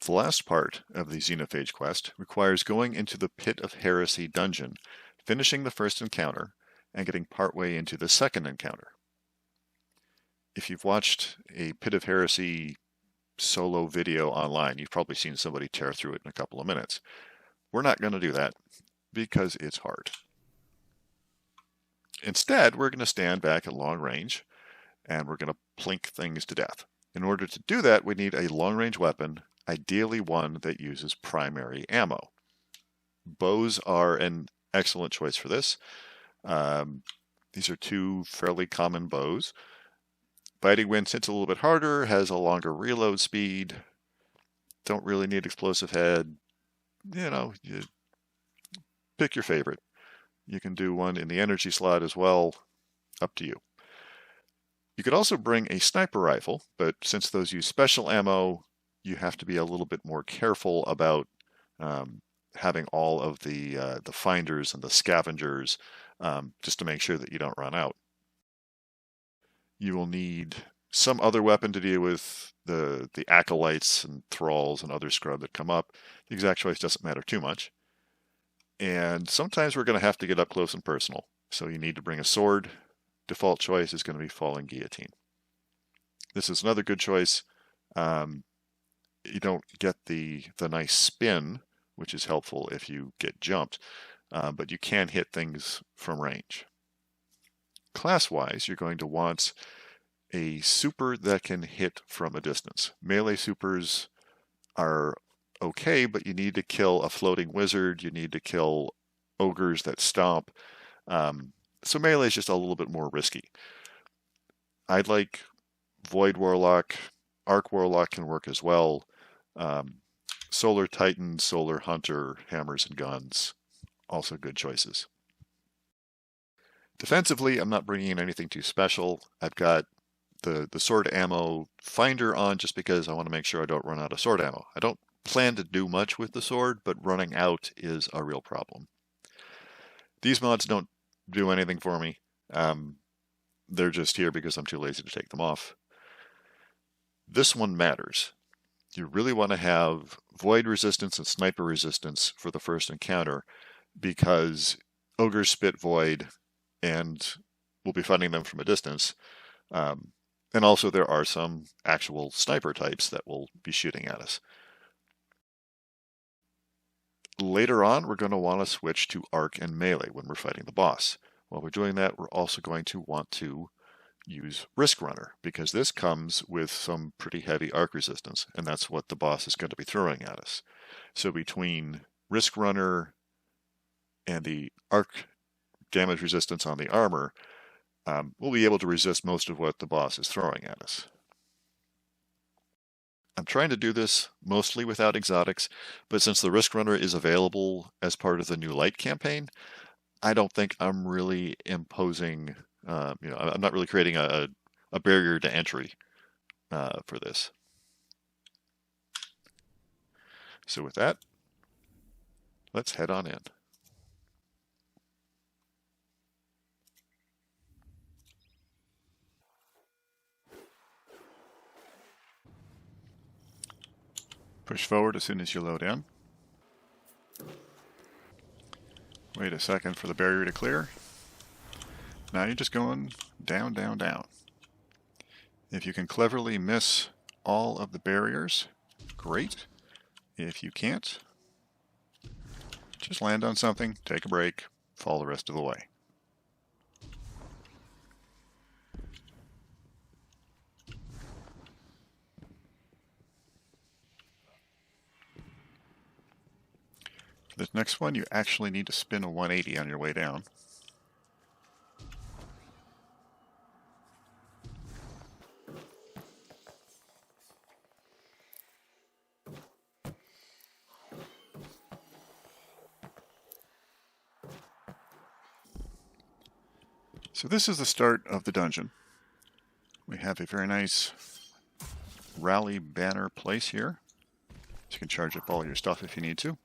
The last part of the Xenophage quest requires going into the Pit of Heresy dungeon, finishing the first encounter, and getting partway into the second encounter. If you've watched a Pit of Heresy solo video online, you've probably seen somebody tear through it in a couple of minutes. We're not going to do that because it's hard. Instead, we're going to stand back at long range and we're going to plink things to death. In order to do that, we need a long-range weapon, ideally one that uses primary ammo. Bows are an excellent choice for this. These are two fairly common bows. Biting Wind hits a little bit harder, has a longer reload speed, don't really need explosive head. You pick your favorite. You can do one in the energy slot as well, up to you. You could also bring a sniper rifle, but since those use special ammo, you have to be a little bit more careful about having all of the finders and the scavengers just to make sure that you don't run out. You will need some other weapon to deal with the acolytes and thralls and other scrub that come up. The exact choice doesn't matter too much. And sometimes we're going to have to get up close and personal. So you need to bring a sword. Default choice is going to be Falling Guillotine. This is another good choice. You don't get the nice spin, which is helpful if you get jumped, but you can hit things from range. Class-wise, you're going to want a super that can hit from a distance. Melee supers are okay, but you need to kill a floating wizard, you need to kill ogres that stomp, so melee is just a little bit more risky. I'd like Void Warlock, Arc Warlock can work as well, Solar Titan, Solar Hunter, Hammers and Guns, also good choices. Defensively, I'm not bringing in anything too special. I've got the sword ammo finder on just because I want to make sure I don't run out of sword ammo. I don't plan to do much with the sword, but running out is a real problem. These mods don't do anything for me. They're just here because I'm too lazy to take them off. This one matters. You really want to have void resistance and sniper resistance for the first encounter because ogres spit void and we'll be fighting them from a distance. And also there are some actual sniper types that will be shooting at us. Later on, we're going to want to switch to arc and melee when we're fighting the boss. While we're doing that, we're also going to want to use Risk Runner, because this comes with some pretty heavy arc resistance, and that's what the boss is going to be throwing at us. So between Risk Runner and the arc damage resistance on the armor, we'll be able to resist most of what the boss is throwing at us. I'm trying to do this mostly without exotics, but since the Risk Runner is available as part of the New Light campaign, I don't think I'm really imposing, I'm not really creating a barrier to entry for this. So with that, let's head on in. Push forward as soon as you load in. Wait a second for the barrier to clear. Now you're just going down, down, down. If you can cleverly miss all of the barriers, great. If you can't, just land on something, take a break, fall the rest of the way. For this next one, you actually need to spin a 180 on your way down. So this is the start of the dungeon. We have a very nice rally banner place here. So you can charge up all your stuff if you need to.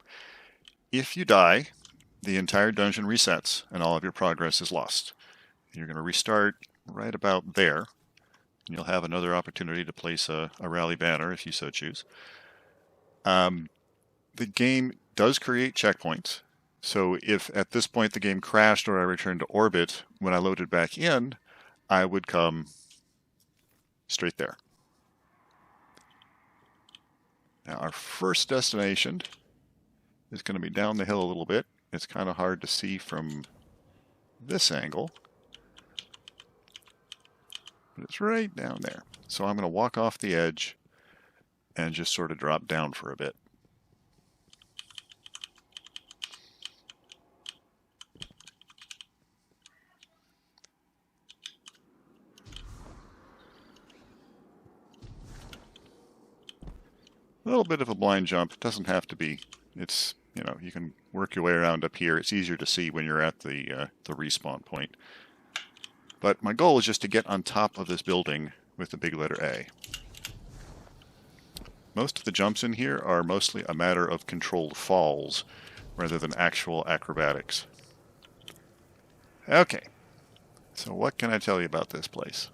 If you die, the entire dungeon resets and all of your progress is lost. You're going to restart right about there. And you'll have another opportunity to place a rally banner if you so choose. The game does create checkpoints. So if at this point the game crashed or I returned to orbit, when I loaded back in, I would come straight there. Now our first destination is going to be down the hill a little bit. It's kind of hard to see from this angle, but it's right down there. So I'm going to walk off the edge and just sort of drop down for a bit. A little bit of a blind jump. It doesn't have to be. It's, you know, you can work your way around up here. It's easier to see when you're at the respawn point. But my goal is just to get on top of this building with the big letter A. Most of the jumps in here are mostly a matter of controlled falls rather than actual acrobatics. Okay, so what can I tell you about this place?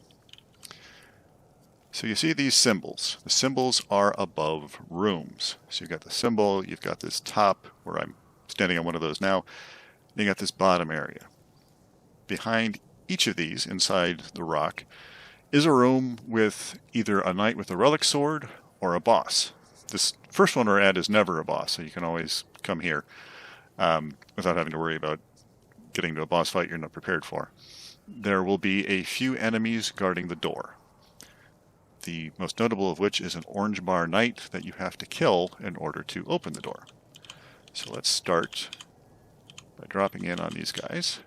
So you see these symbols. The symbols are above rooms. So you've got the symbol, you've got this top, where I'm standing on one of those now, and you got this bottom area. Behind each of these, inside the rock, is a room with either a knight with a relic sword or a boss. This first one we're at is never a boss, so you can always come here without having to worry about getting to a boss fight you're not prepared for. There will be a few enemies guarding the door. The most notable of which is an orange bar knight that you have to kill in order to open the door. So let's start by dropping in on these guys.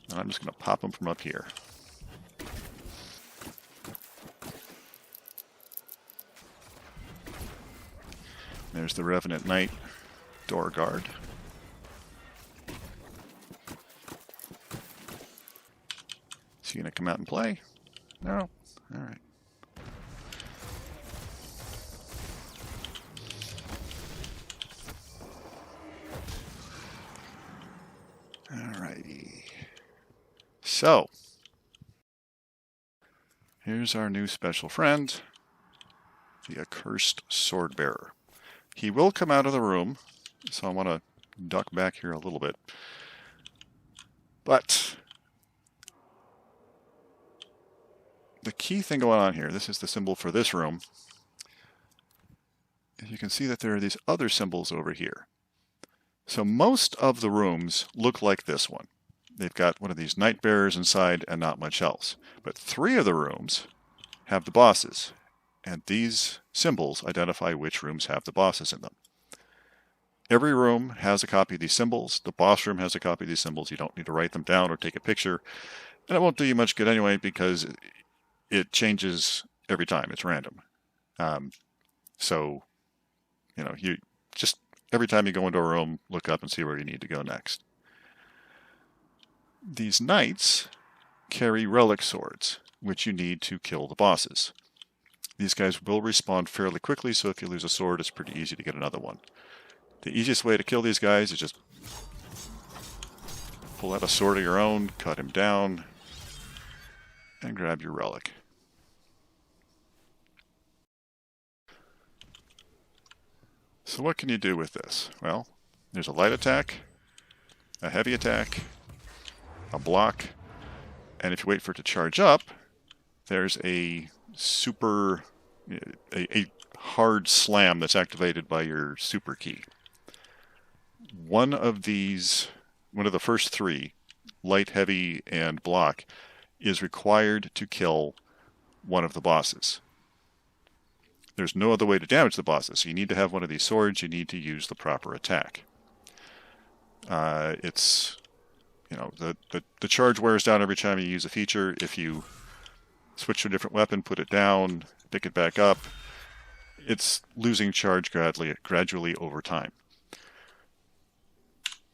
And I'm just going to pop them from up here. There's the Revenant Knight door guard. Is he going to come out and play? No? Alright. Alrighty. So, here's our new special friend, the Accursed Swordbearer. He will come out of the room, so I want to duck back here a little bit. But the key thing going on here, this is the symbol for this room, is you can see that there are these other symbols over here. So most of the rooms look like this one. They've got one of these Night Bearers inside and not much else. But 3 of the rooms have the bosses, and these symbols identify which rooms have the bosses in them. Every room has a copy of these symbols. The boss room has a copy of these symbols. You don't need to write them down or take a picture. And it won't do you much good anyway because it changes every time. It's random. So, you know, you just every time you go into a room, look up and see where you need to go next. These knights carry relic swords, which you need to kill the bosses. These guys will respawn fairly quickly, so if you lose a sword, it's pretty easy to get another one. The easiest way to kill these guys is just pull out a sword of your own, cut him down, and grab your relic. So what can you do with this? Well, there's a light attack, a heavy attack, a block, and if you wait for it to charge up, there's a super, a hard slam that's activated by your super key. One of the first 3, light, heavy, and block, is required to kill one of the bosses. There's no other way to damage the bosses, so you need to have one of these swords, you need to use the proper attack. It's, you know, the charge wears down every time you use a feature. If you switch to a different weapon, put it down, pick it back up, it's losing charge gradually over time.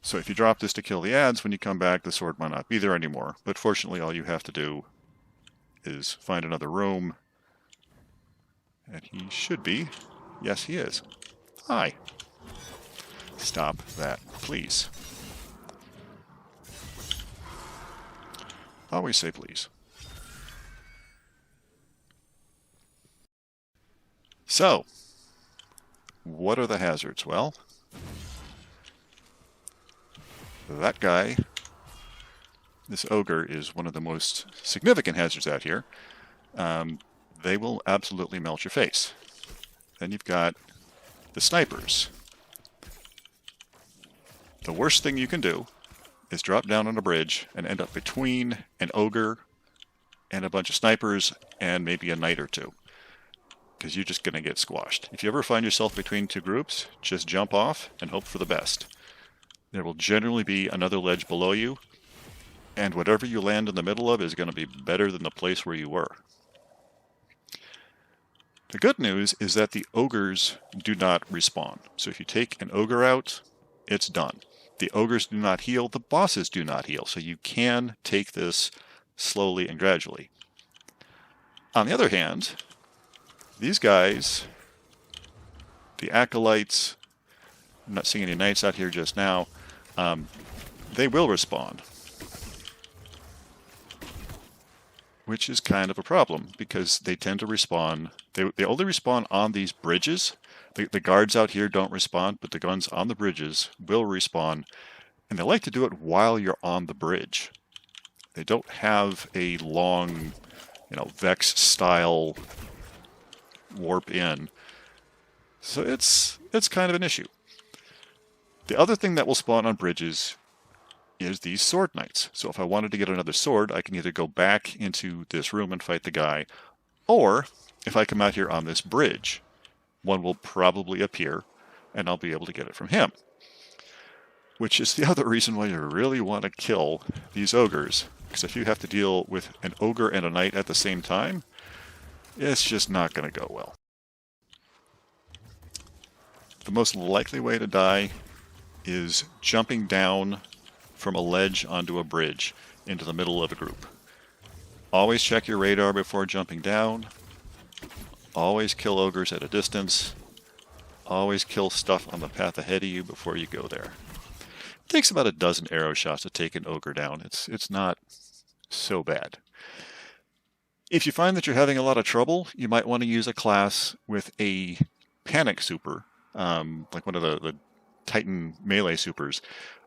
So if you drop this to kill the ads, when you come back, the sword might not be there anymore. But fortunately, all you have to do is find another room. And he should be. Yes, he is. Hi. Stop that, please. Always say please. So, what are the hazards? Well, that guy, this ogre, is one of the most significant hazards out here. They will absolutely melt your face. Then you've got the snipers. The worst thing you can do is drop down on a bridge and end up between an ogre and a bunch of snipers and maybe a knight or two, because you're just going to get squashed. If you ever find yourself between two groups, just jump off and hope for the best. There will generally be another ledge below you, and whatever you land in the middle of is going to be better than the place where you were. The good news is that the ogres do not respawn. So if you take an ogre out, it's done. The ogres do not heal, the bosses do not heal, so you can take this slowly and gradually. On the other hand, these guys, the acolytes, I'm not seeing any knights out here just now, they will respawn. Which is kind of a problem, because they tend to respawn. They only respawn on these bridges. The guards out here don't respawn, but the guns on the bridges will respawn. And they like to do it while you're on the bridge. They don't have a long, Vex-style warp in. So it's kind of an issue. The other thing that will spawn on bridges is these sword knights. So if I wanted to get another sword, I can either go back into this room and fight the guy, or if I come out here on this bridge, one will probably appear, and I'll be able to get it from him. Which is the other reason why you really want to kill these ogres, because if you have to deal with an ogre and a knight at the same time, it's just not going to go well. The most likely way to die is jumping down from a ledge onto a bridge into the middle of a group. Always check your radar before jumping down. Always kill ogres at a distance. Always kill stuff on the path ahead of you before you go there. It takes about a dozen arrow shots to take an ogre down. It's not so bad. If you find that you're having a lot of trouble, you might want to use a class with a panic super, like one of the Titan melee supers,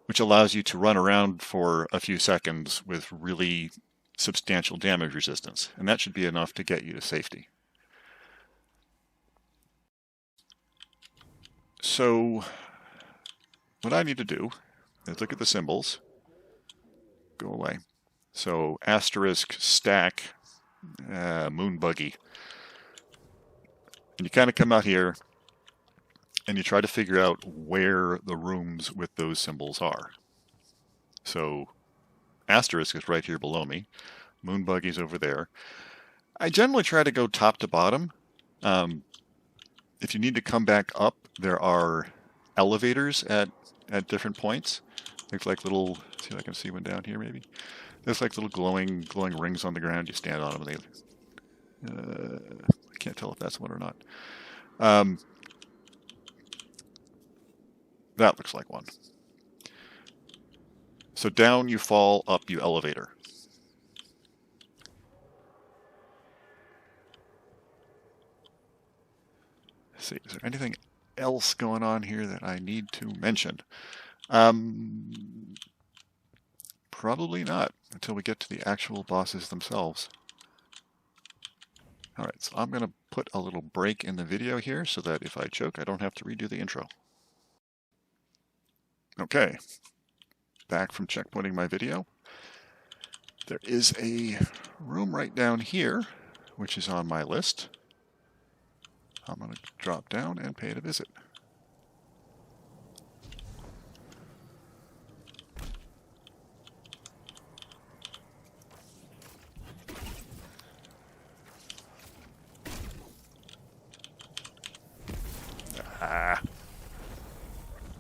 which allows you to run around for a few seconds with really substantial damage resistance. And that should be enough to get you to safety. So what I need to do is look at the symbols. Go away. So asterisk, stack, moon buggy. And you kind of come out here and you try to figure out where the rooms with those symbols are. So asterisk is right here below me. Moon buggy's over there. I generally try to go top to bottom. If you need to come back up, there are elevators at different points. Looks like little, see if I can see one down here maybe. There's like little glowing rings on the ground. You stand on them and I can't tell if that's one or not. That looks like one. So down you fall, up you elevator. Let's see, is there anything else going on here that I need to mention? Probably not, until we get to the actual bosses themselves. Alright, so I'm going to put a little break in the video here so that if I choke, I don't have to redo the intro. Okay, back from checkpointing my video. There is a room right down here, which is on my list. I'm going to drop down and pay it a visit.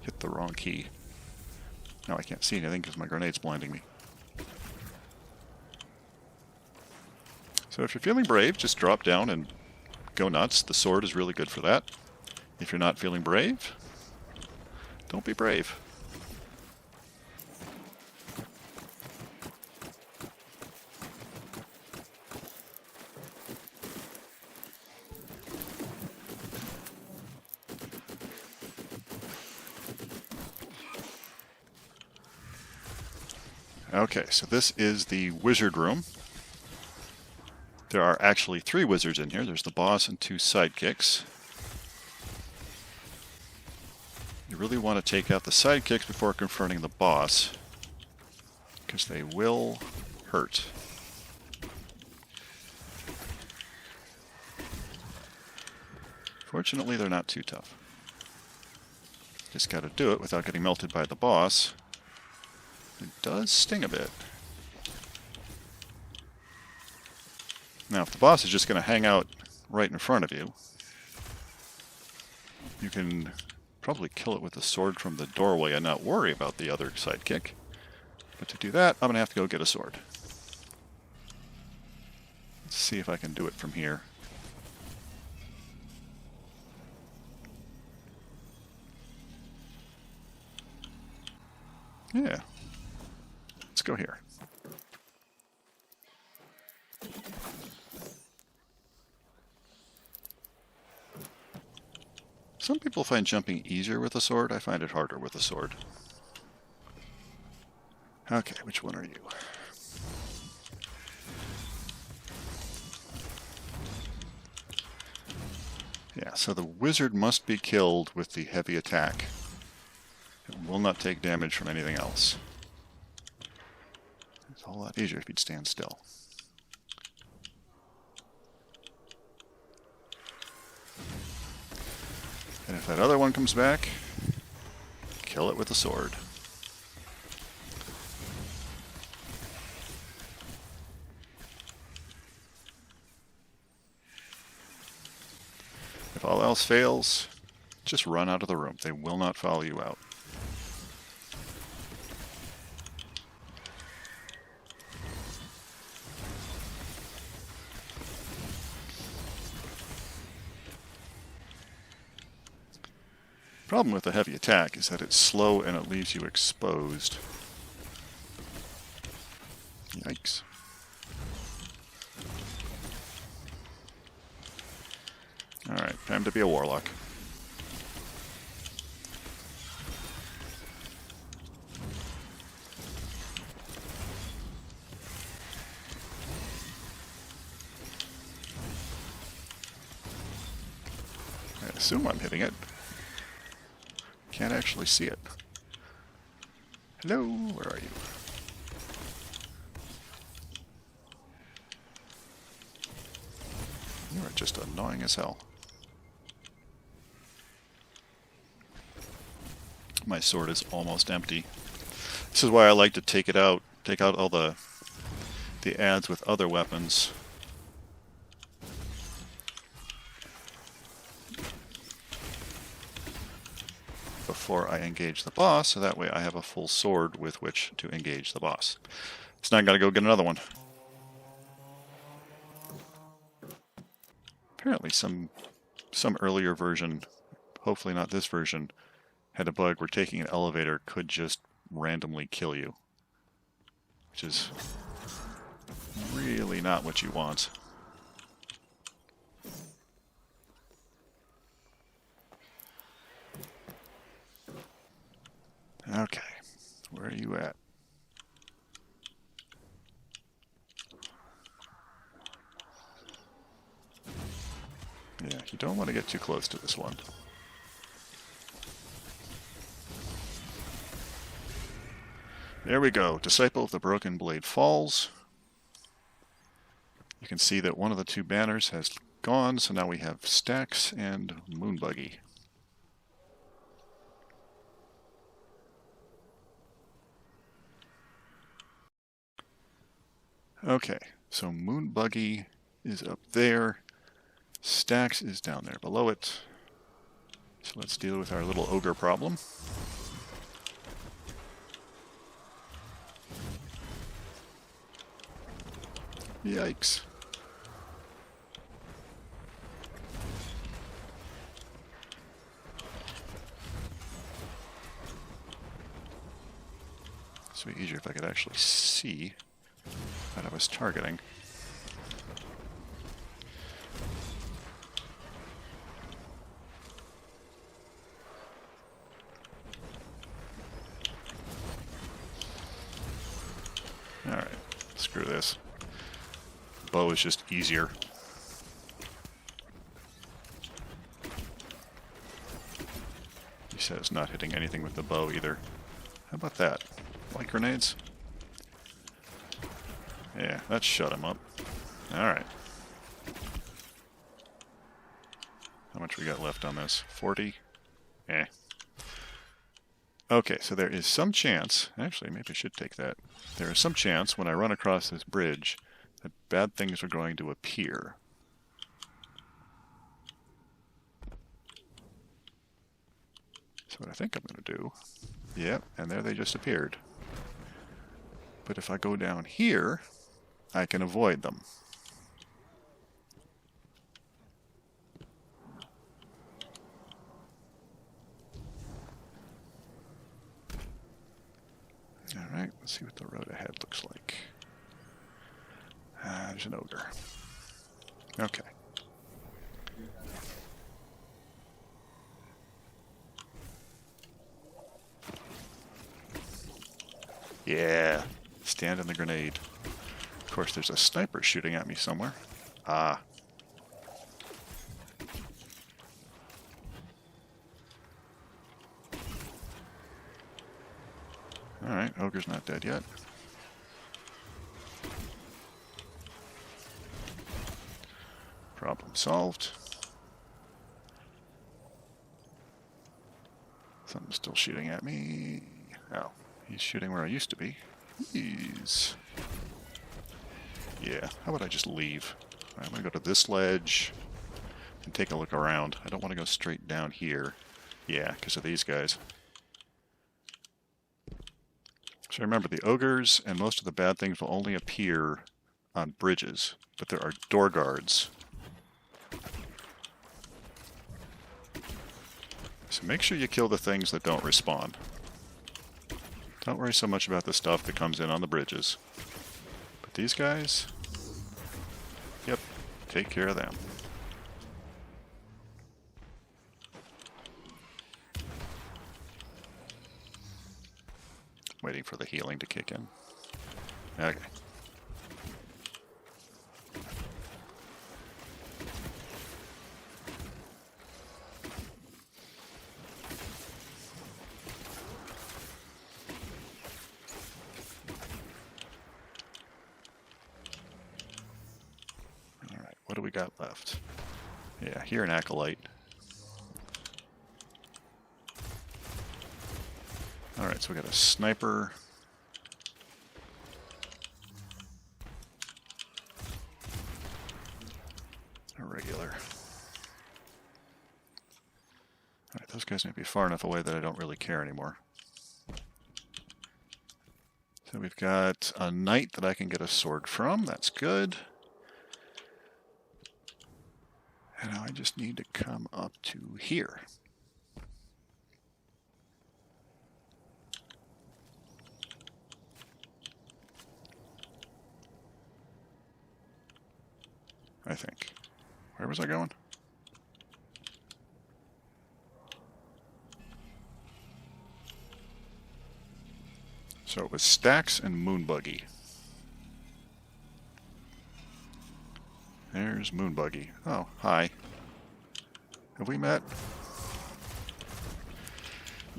Hit the wrong key. Now I can't see anything because my grenade's blinding me. So if you're feeling brave, just drop down and go nuts. The sword is really good for that. If you're not feeling brave, don't be brave. Okay, so this is the wizard room. There are actually 3 wizards in here. There's the boss and 2 sidekicks. You really want to take out the sidekicks before confronting the boss, because they will hurt. Fortunately, they're not too tough. Just got to do it without getting melted by the boss. It does sting a bit. Now, if the boss is just going to hang out right in front of you, you can probably kill it with a sword from the doorway and not worry about the other sidekick. But to do that, I'm going to have to go get a sword. Let's see if I can do it from here. Yeah. Let's go here. Some people find jumping easier with a sword. I find it harder with a sword. Okay, which one are you? Yeah, so the wizard must be killed with the heavy attack. It will not take damage from anything else. It's a whole lot easier if you'd stand still. And if that other one comes back, kill it with a sword. If all else fails, just run out of the room. They will not follow you out. Problem with the heavy attack is that it's slow and it leaves you exposed. Yikes. Alright, time to be a warlock. I assume I'm hitting it. Can't actually see it. Hello, where are you? You are just annoying as hell. My sword is almost empty. This is why I like to take it out, take out all the adds with other weapons. Before I engage the boss, so that way I have a full sword with which to engage the boss. So now I gotta go get another one. Apparently some earlier version, hopefully not this version, had a bug where taking an elevator could just randomly kill you. Which is really not what you want. Okay, where are you at? Yeah, you don't want to get too close to this one. There we go. Disciple of the Broken Blade falls. You can see that one of the 2 banners has gone, so now we have Stacks and Moonbuggy. Okay, so Moonbuggy is up there. Stacks is down there below it. So let's deal with our little ogre problem. Yikes. This would be easier if I could actually see what I was targeting. Screw this. Bow is just easier. He says not hitting anything with the bow either. How about that? Light grenades? Yeah, that shut him up. Alright. How much we got left on this? 40? Eh. Okay, so there is some chance, actually maybe I should take that. There is some chance when I run across this bridge that bad things are going to appear. So what I think I'm going to do, yep, and there they just appeared. But if I go down here, I can avoid them. Alright, let's see what the road ahead looks like. There's an ogre. Okay. Yeah, stand in the grenade. Of course, there's a sniper shooting at me somewhere. Ah. Alright, ogre's not dead yet. Problem solved. Something's still shooting at me. Oh, he's shooting where I used to be. Jeez. Yeah, how about I just leave? I'm going to go to this ledge and take a look around. I don't want to go straight down here. Yeah, because of these guys. So remember, the ogres and most of the bad things will only appear on bridges, but there are door guards. So make sure you kill the things that don't respawn. Don't worry so much about the stuff that comes in on the bridges. But these guys, yep, take care of them. Waiting for the healing to kick in. Okay. Alright, what do we got left? Yeah, here an acolyte. Alright, so we got a sniper. A regular. Alright, those guys may be far enough away that I don't really care anymore. So we've got a knight that I can get a sword from. That's good. And now I just need to come up to here. I think. Where was I going? So it was Stacks and Moonbuggy. There's Moonbuggy. Oh, hi. Have we met?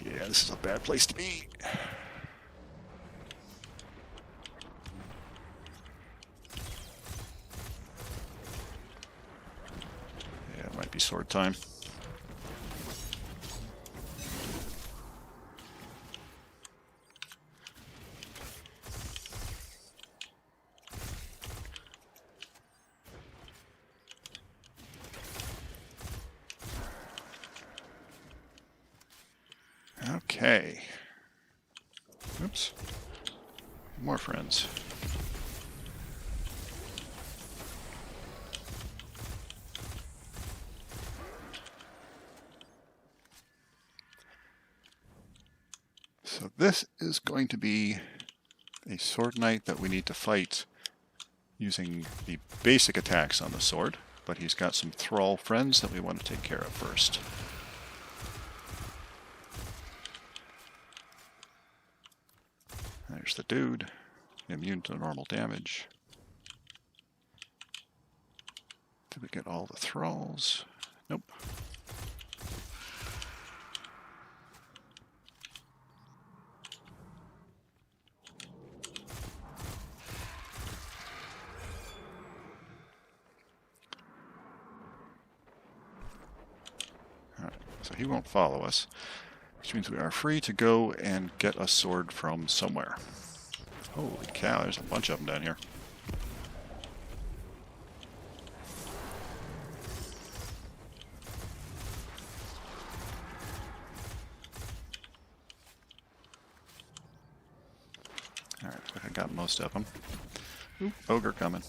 Yeah, this is a bad place to be. Sword time. Okay. Oops. More friends. So this is going to be a sword knight that we need to fight using the basic attacks on the sword, but he's got some thrall friends that we want to take care of first. There's the dude. Immune to normal damage. Did we get all the thralls? Nope. Alright, so he won't follow us, which means we are free to go and get a sword from somewhere. Holy cow, there's a bunch of them down here. Alright, looks like I got most of them. Ooh, ogre coming.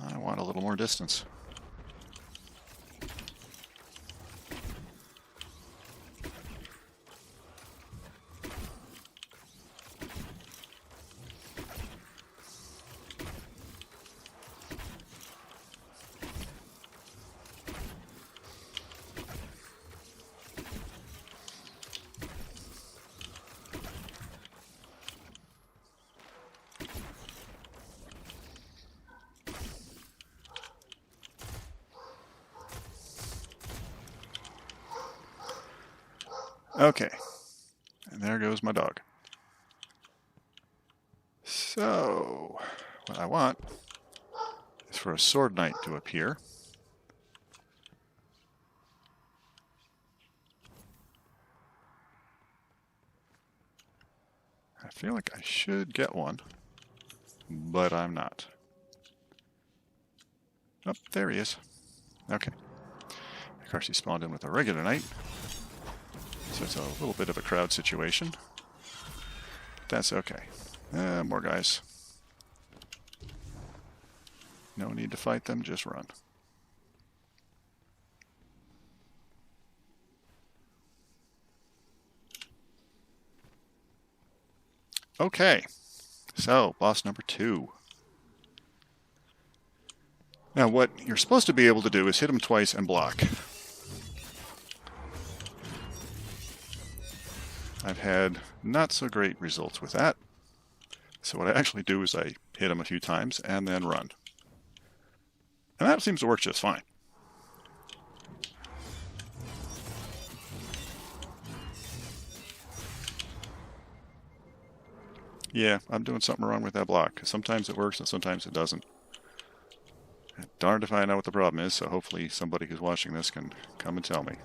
I want a little more distance. Okay, and there goes my dog. So, what I want is for a sword knight to appear. I feel like I should get one, but I'm not. Oh, there he is. Okay. Of course, he spawned in with a regular knight. So it's a little bit of a crowd situation. That's okay. More guys. No need to fight them, just run. Okay, so boss number 2. Now what you're supposed to be able to do is hit him twice and block. I've had not so great results with that. So what I actually do is I hit him a few times and then run. And that seems to work just fine. Yeah, I'm doing something wrong with that block. Sometimes it works and sometimes it doesn't. And darned if I know what the problem is, so hopefully somebody who's watching this can come and tell me.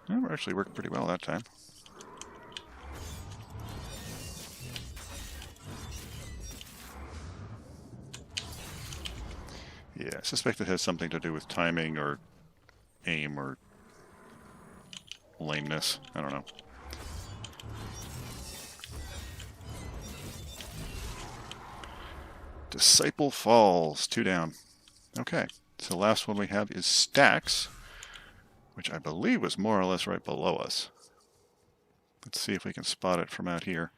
Well, we're actually working pretty well that time. Yeah, I suspect it has something to do with timing or aim or lameness. I don't know. Disciple falls. 2 down. Okay, so the last one we have is Stacks, which I believe was more or less right below us. Let's see if we can spot it from out here.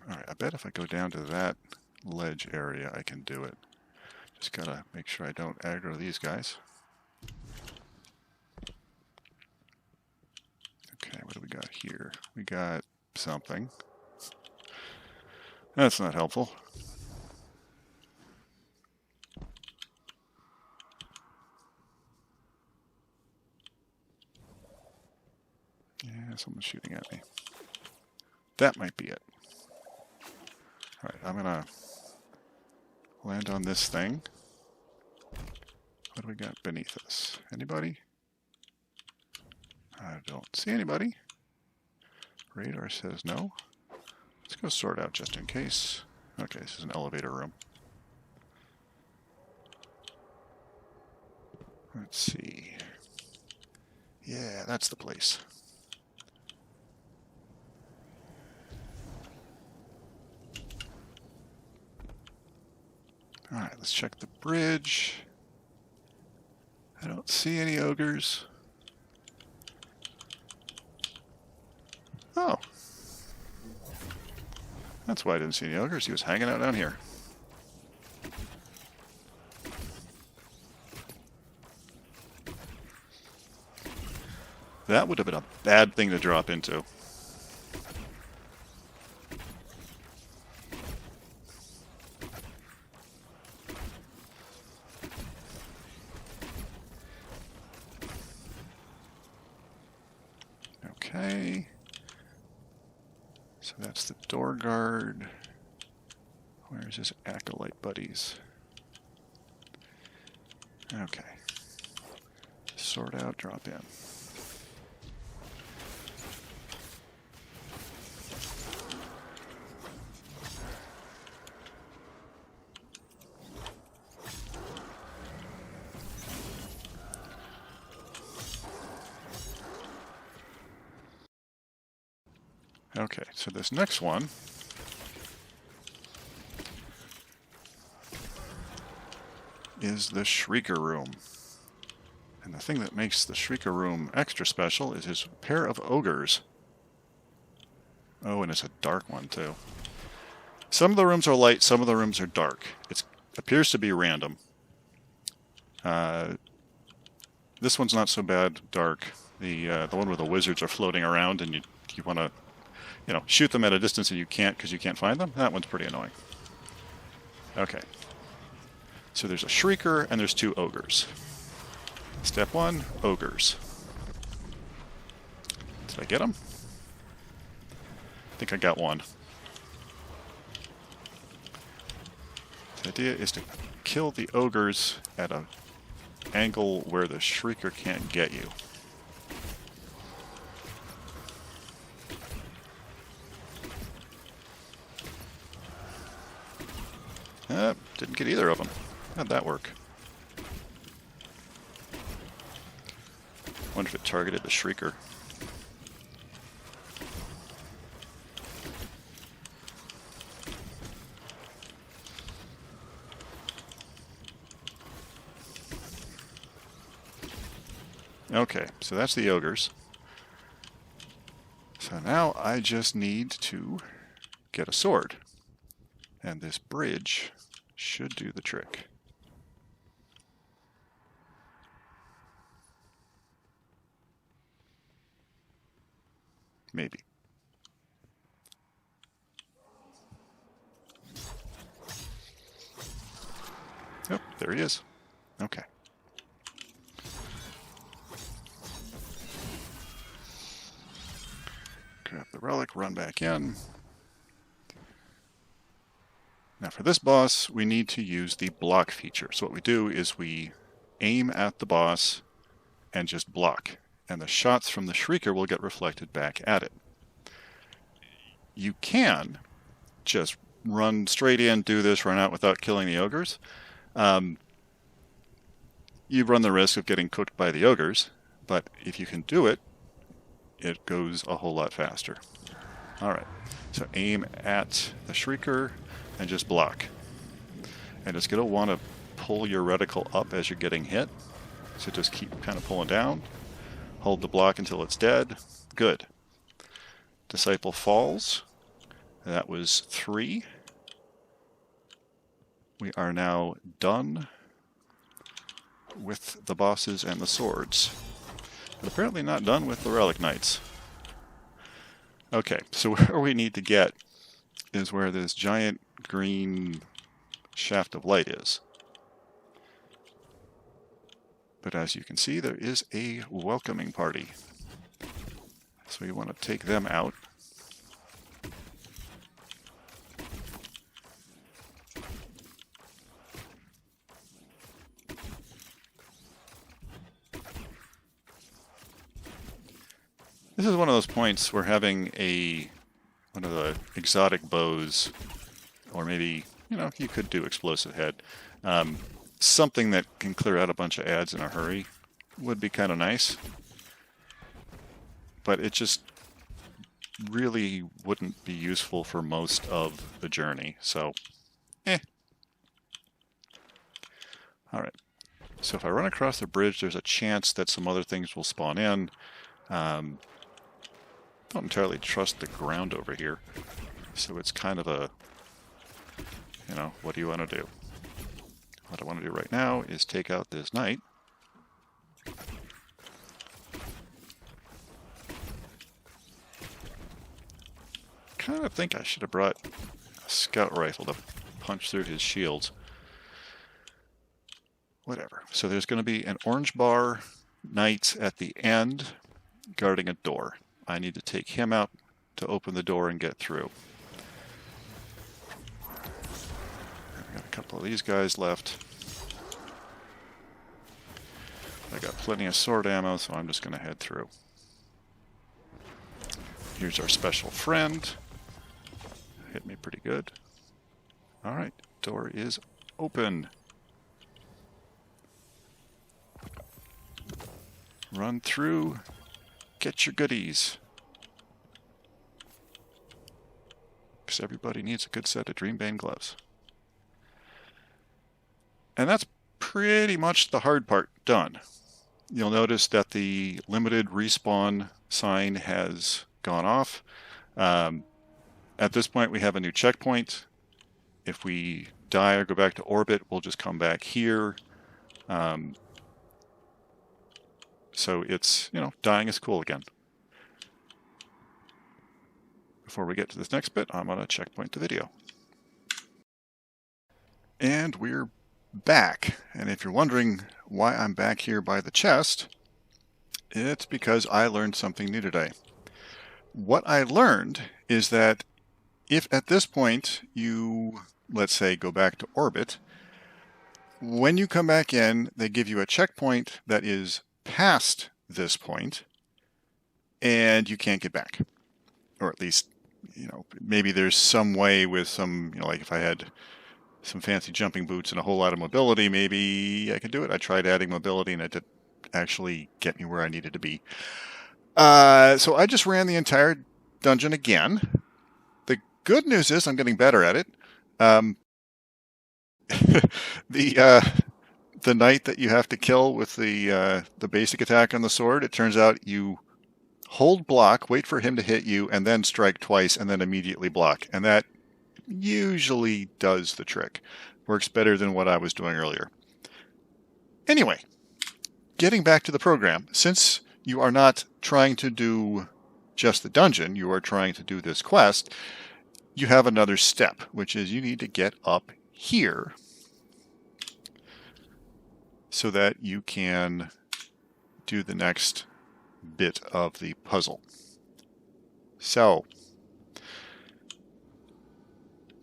Alright, I bet if I go down to that ledge area, I can do it. Just gotta make sure I don't aggro these guys. Okay, what do we got here? We got something. That's not helpful. Yeah, someone's shooting at me. That might be it. Alright, I'm gonna land on this thing. What do we got beneath us? Anybody? I don't see anybody. Radar says no. Let's go sort out just in case. Okay, this is an elevator room. Let's see. Yeah, that's the place. Alright, let's check the bridge. I don't see any ogres. Oh. That's why I didn't see any ogres. He was hanging out down here. That would have been a bad thing to drop into. Okay. So that's the door guard. Where's his acolyte buddies? Okay. Sort out, drop in. Okay, so this next one is the Shrieker room. And the thing that makes the Shrieker room extra special is his pair of ogres. Oh, and it's a dark one too. Some of the rooms are light, some of the rooms are dark. It appears to be random. This one's not so bad dark. The one where the wizards are floating around and you want to shoot them at a distance and you can't because you can't find them. That one's pretty annoying. Okay. So there's a Shrieker and there's 2 ogres. Step 1, ogres. Did I get them? I think I got one. The idea is to kill the ogres at an angle where the Shrieker can't get you. Didn't get either of them. How'd that work? Wonder if it targeted the Shrieker. Okay, so that's the ogres. So now I just need to get a sword. And this bridge should do the trick. Maybe. Oh, there he is. Okay. Grab the relic, run back in. Now for this boss, we need to use the block feature. So what we do is we aim at the boss and just block. And the shots from the Shrieker will get reflected back at it. You can just run straight in, do this, run out without killing the ogres. You run the risk of getting cooked by the ogres, but if you can do it, it goes a whole lot faster. Alright, so aim at the Shrieker and just block. And it's going to want to pull your reticle up as you're getting hit. So just keep kind of pulling down. Hold the block until it's dead. Good. Disciple falls. That was 3. We are now done with the bosses and the swords. But apparently not done with the Relic Knights. Okay, so where we need to get is where this giant green shaft of light is. But as you can see, there is a welcoming party. So you want to take them out. This is one of those points where having one of the exotic bows, or maybe, you could do explosive head, something that can clear out a bunch of ads in a hurry would be kind of nice. But it just really wouldn't be useful for most of the journey, so Alright, so if I run across the bridge, there's a chance that some other things will spawn in. Don't entirely trust the ground over here, so it's kind of a, you know, what do you want to do? What I want to do right now is take out this knight. Kind of think I should have brought a scout rifle to punch through his shields. Whatever. So there's going to be an orange bar knight at the end guarding a door. I need to take him out to open the door and get through. I've got a couple of these guys left. I got plenty of sword ammo, so I'm just going to head through. Here's our special friend. Hit me pretty good. Alright, door is open. Run through, get your goodies. Because everybody needs a good set of Dreambane gloves. And that's pretty much the hard part done. You'll notice that the limited respawn sign has gone off. At this point we have a new checkpoint. If we die or go back to orbit, we'll just come back here. So it's, you know, dying is cool again. Before we get to this next bit, I'm going to checkpoint the video. And we're back. And if you're wondering why I'm back here by the chest, it's because I learned something new today. What I learned is that if at this point you, let's say, go back to orbit, when you come back in, they give you a checkpoint that is past this point, and you can't get back. Or at least, you know, maybe there's some way with some, you know, like if I had some fancy jumping boots and a whole lot of mobility, maybe I could do it. I tried adding mobility and it didn't actually get me where I needed to be. So I just ran the entire dungeon again. The good news is I'm getting better at it. The knight that you have to kill with the basic attack on the sword, it turns out you hold block, wait for him to hit you, and then strike twice, and then immediately block. And that usually does the trick. Works better than what I was doing earlier. Anyway, getting back to the program, since you are not trying to do just the dungeon, you are trying to do this quest, you have another step, which is you need to get up here so that you can do the next bit of the puzzle. So,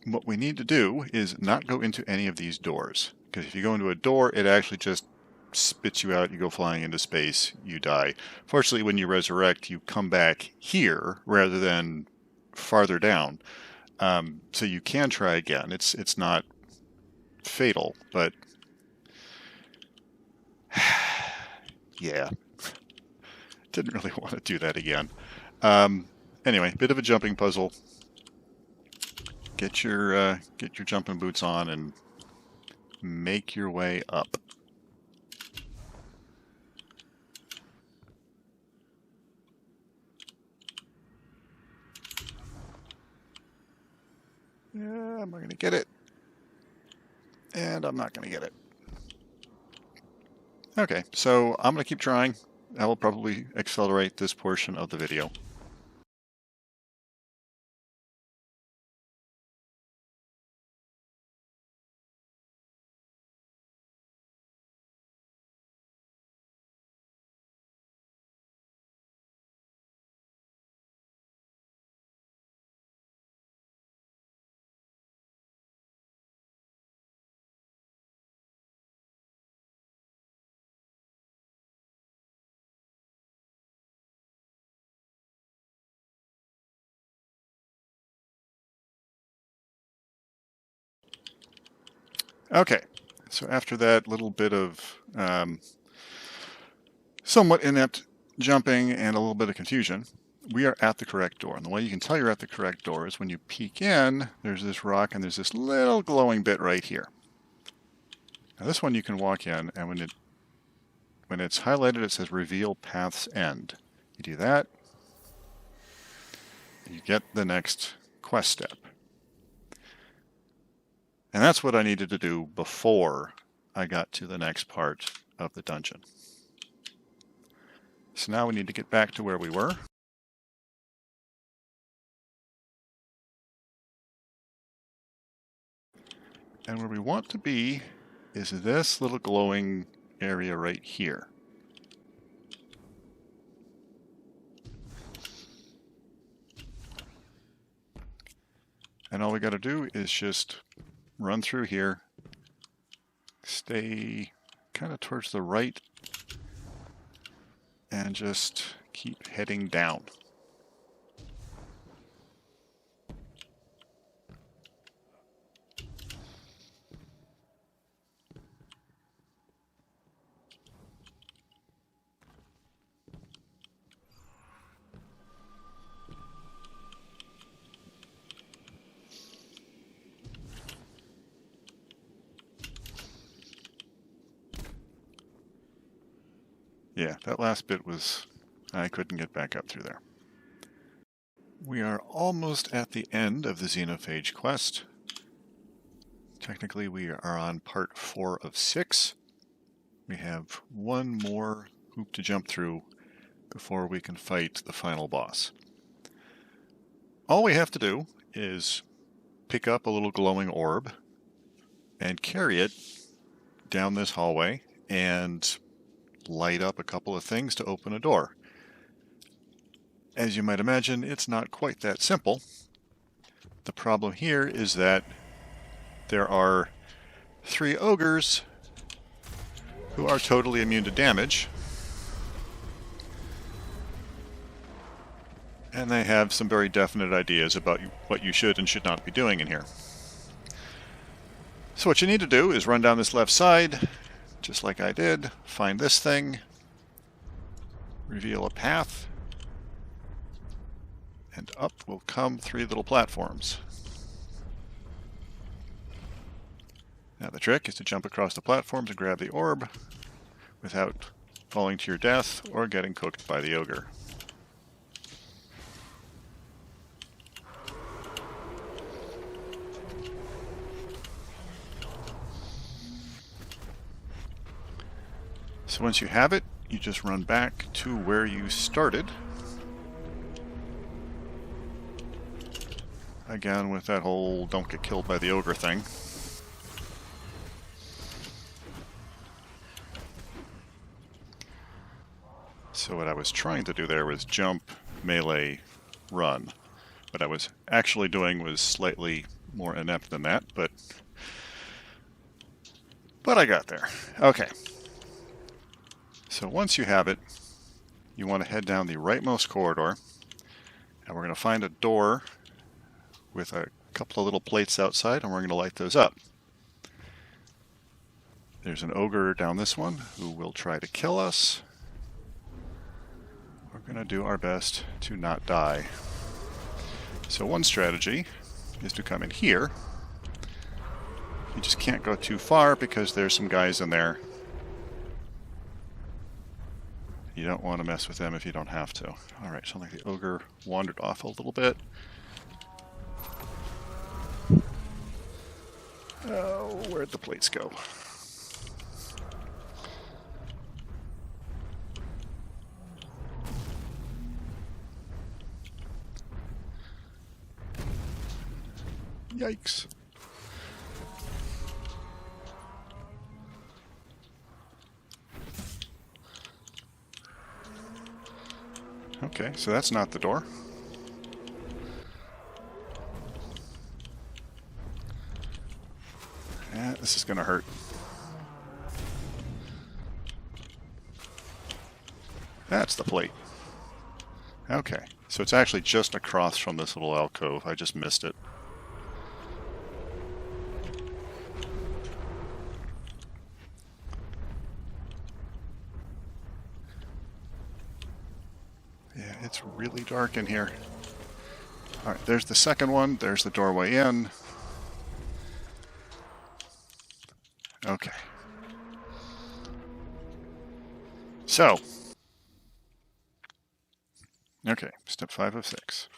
what we need to do is not go into any of these doors, because if you go into a door, it actually just spits you out, you go flying into space, you die. Fortunately, when you resurrect, you come back here rather than farther down. So you can try again. It's not fatal, but yeah, didn't really want to do that again. Anyway, bit of a jumping puzzle. Get your jumping boots on and make your way up. Yeah, I'm not going to get it. And I'm not going to get it. Okay, so I'm going to keep trying. I will probably accelerate this portion of the video. Okay, so after that little bit of somewhat inept jumping and a little bit of confusion, we are at the correct door. And the way you can tell you're at the correct door is when you peek in, there's this rock and there's this little glowing bit right here. Now this one you can walk in, and when it's highlighted it says Reveal Path's End. You do that, you get the next quest step. And that's what I needed to do before I got to the next part of the dungeon. So now we need to get back to where we were. And where we want to be is this little glowing area right here. And all we got to do is just run through here, stay kind of towards the right, and just keep heading down. Yeah, that last bit was, I couldn't get back up through there. We are almost at the end of the Xenophage quest. Technically we are on part 4 of 6. We have one more hoop to jump through before we can fight the final boss. All we have to do is pick up a little glowing orb and carry it down this hallway and light up a couple of things to open a door. As you might imagine, it's not quite that simple. The problem here is that there are 3 ogres who are totally immune to damage, and they have some very definite ideas about what you should and should not be doing in here. So what you need to do is run down this left side, just like I did, find this thing, reveal a path, and up will come 3 little platforms. Now the trick is to jump across the platforms and grab the orb without falling to your death or getting cooked by the ogre. So once you have it, you just run back to where you started. Again with that whole don't get killed by the ogre thing. So what I was trying to do there was jump, melee, run. What I was actually doing was slightly more inept than that, but I got there. Okay. So once you have it, you want to head down the rightmost corridor, and we're going to find a door with a couple of little plates outside, and we're going to light those up. There's an ogre down this one who will try to kill us. We're going to do our best to not die. So one strategy is to come in here. You just can't go too far because there's some guys in there. You don't want to mess with them if you don't have to. Alright, so like the ogre wandered off a little bit. Oh, where'd the plates go? Yikes. Okay, so that's not the door. Yeah, this is gonna hurt. That's the plate. Okay, so it's actually just across from this little alcove. I just missed it. Yeah, it's really dark in here. Alright, there's the second one. There's the doorway in. Okay. So, okay, step 5 of 6.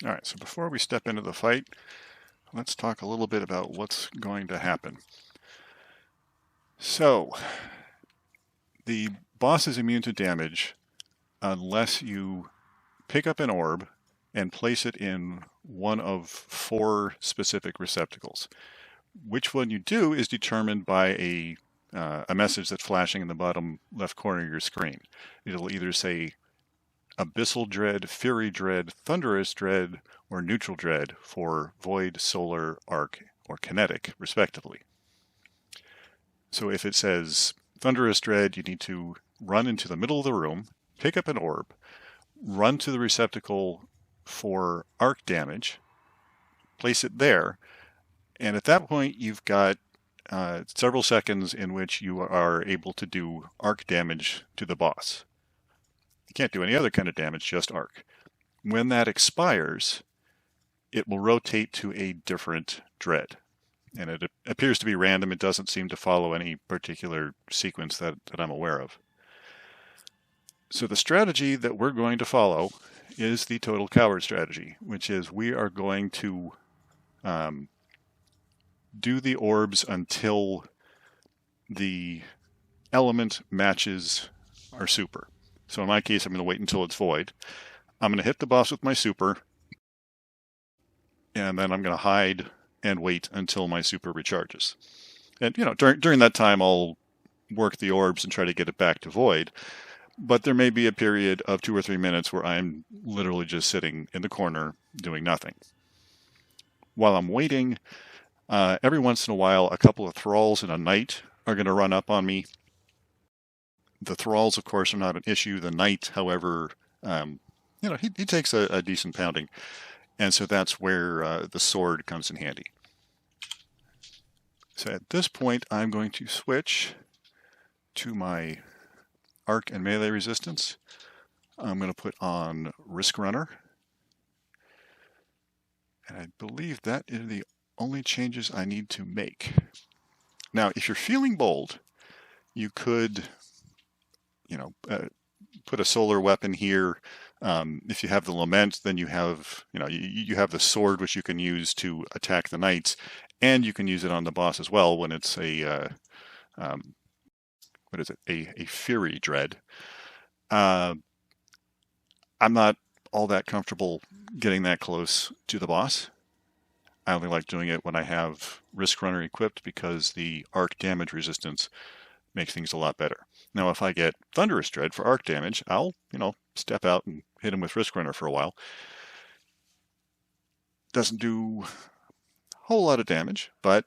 All right, so before we step into the fight, let's talk a little bit about what's going to happen. So, the boss is immune to damage unless you pick up an orb and place it in one of 4 specific receptacles. Which one you do is determined by a message that's flashing in the bottom left corner of your screen. It'll either say Abyssal Dread, Fury Dread, Thunderous Dread, or Neutral Dread for Void, Solar, Arc, or Kinetic, respectively. So if it says Thunderous Dread, you need to run into the middle of the room, pick up an orb, run to the receptacle for arc damage, place it there, and at that point you've got several seconds in which you are able to do arc damage to the boss. You can't do any other kind of damage, just arc. When that expires, it will rotate to a different dread. And it appears to be random. It doesn't seem to follow any particular sequence that I'm aware of. So the strategy that we're going to follow is the Total Coward strategy, which is we are going to do the orbs until the element matches our super. So in my case, I'm going to wait until it's void. I'm going to hit the boss with my super, and then I'm going to hide and wait until my super recharges. And, during that time, I'll work the orbs and try to get it back to void. But there may be a period of 2 or 3 minutes where I'm literally just sitting in the corner doing nothing. While I'm waiting, every once in a while, a couple of thralls and a knight are going to run up on me. The thralls, of course, are not an issue. The knight, however, he takes a decent pounding. And so that's where the sword comes in handy. So at this point, I'm going to switch to my arc and melee resistance. I'm going to put on Risk Runner. And I believe that is the only changes I need to make. Now, if you're feeling bold, you could, put a solar weapon here. If you have the Lament, then you have, you have the sword, which you can use to attack the knights, and you can use it on the boss as well when it's a Fury Dread. I'm not all that comfortable getting that close to the boss. I only like doing it when I have Risk Runner equipped because the arc damage resistance makes things a lot better. Now, if I get Thunderous Dread for arc damage, I'll, step out and hit him with Risk Runner for a while. Doesn't do a whole lot of damage, but,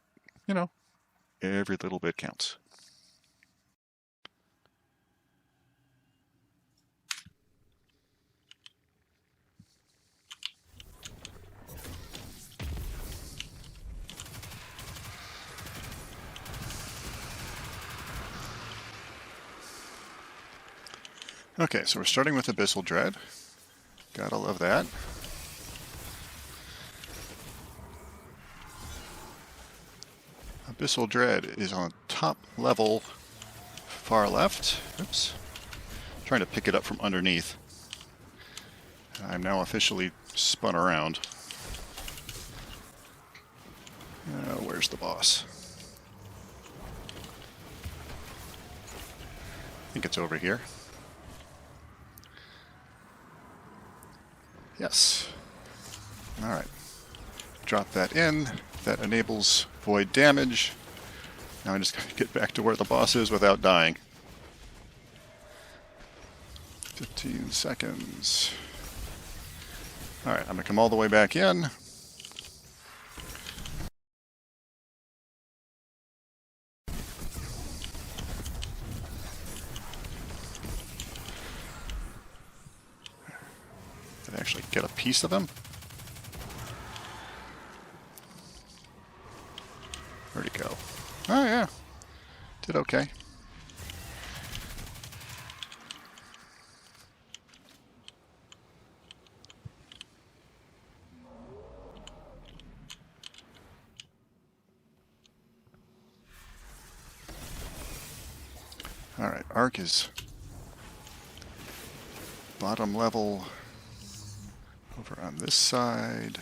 every little bit counts. Okay, so we're starting with Abyssal Dread. Gotta love that. Abyssal Dread is on top level, far left. Oops. Trying to pick it up from underneath. I'm now officially spun around. Where's the boss? I think it's over here. Yes. Alright. Drop that in. That enables void damage. Now I just gotta get back to where the boss is without dying. 15 seconds. Alright, I'm gonna come all the way back in. Did I actually get a piece of him? Where'd he go? Oh yeah, did okay. arc is bottom level over on this side.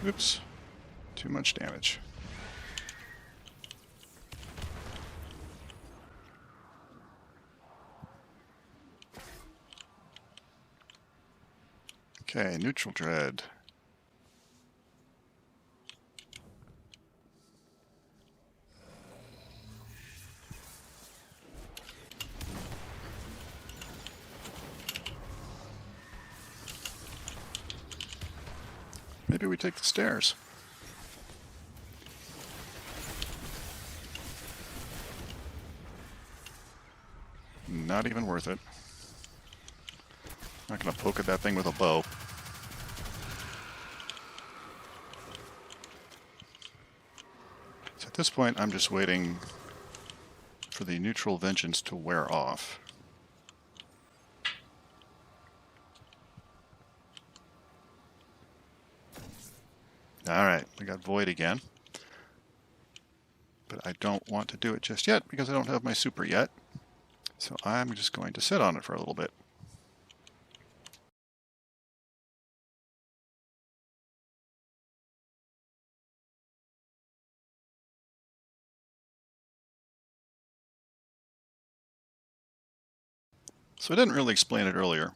Oops, too much damage. Okay, neutral dread. Maybe we take the stairs. Not even worth it. Not gonna poke at that thing with a bow. So at this point, I'm just waiting for the neutral vengeance to wear off. Alright, we got Void again. But I don't want to do it just yet because I don't have my super yet. So I'm just going to sit on it for a little bit. So I didn't really explain it earlier,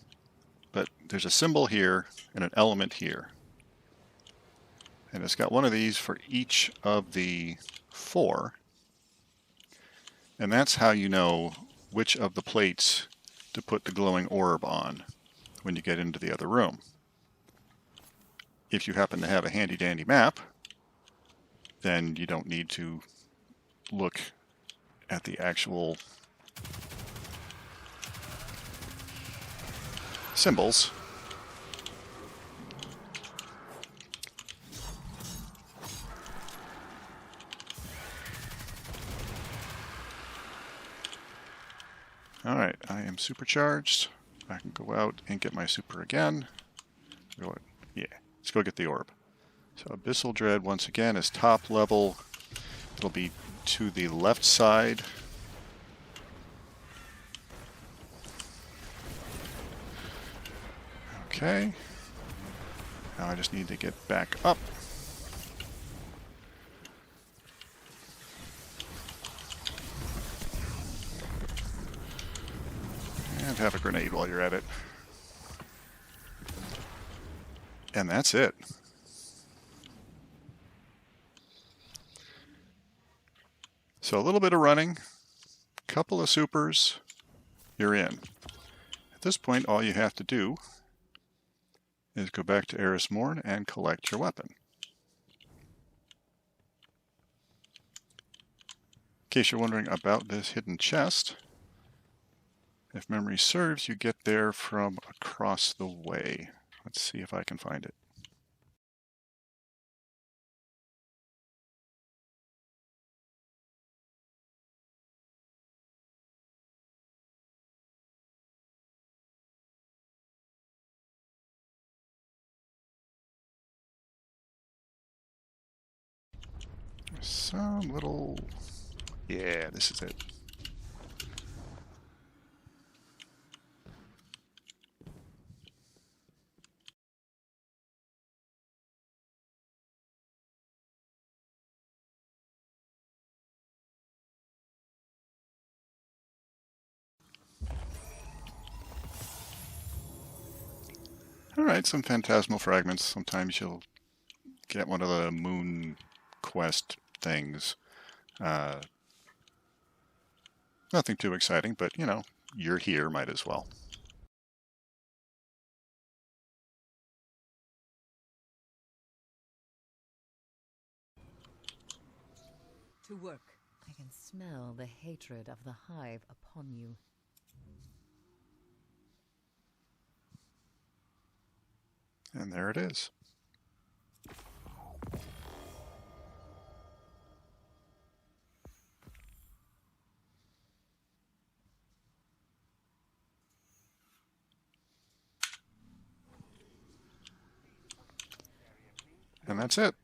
but there's a symbol here and an element here. And it's got one of these for each of the 4. And that's how you know which of the plates to put the glowing orb on when you get into the other room. If you happen to have a handy-dandy map, then you don't need to look at the actual symbols. Alright, I am supercharged. I can go out and get my super again. Yeah, let's go get the orb. So Abyssal Dread, once again, is top level. It'll be to the left side. Okay. Now I just need to get back up. And have a grenade while you're at it. And that's it. So a little bit of running, couple of supers, you're in. At this point, all you have to do is go back to Eris Morn and collect your weapon. In case you're wondering about this hidden chest, if memory serves, you get there from across the way. Let's see if I can find it. Some little... Yeah, this is it. Alright, some phantasmal fragments. Sometimes you'll get one of the moon quest things. Nothing too exciting, but, you know, you're here, might as well. To work. I can smell the hatred of the hive upon you. And there it is. that's it.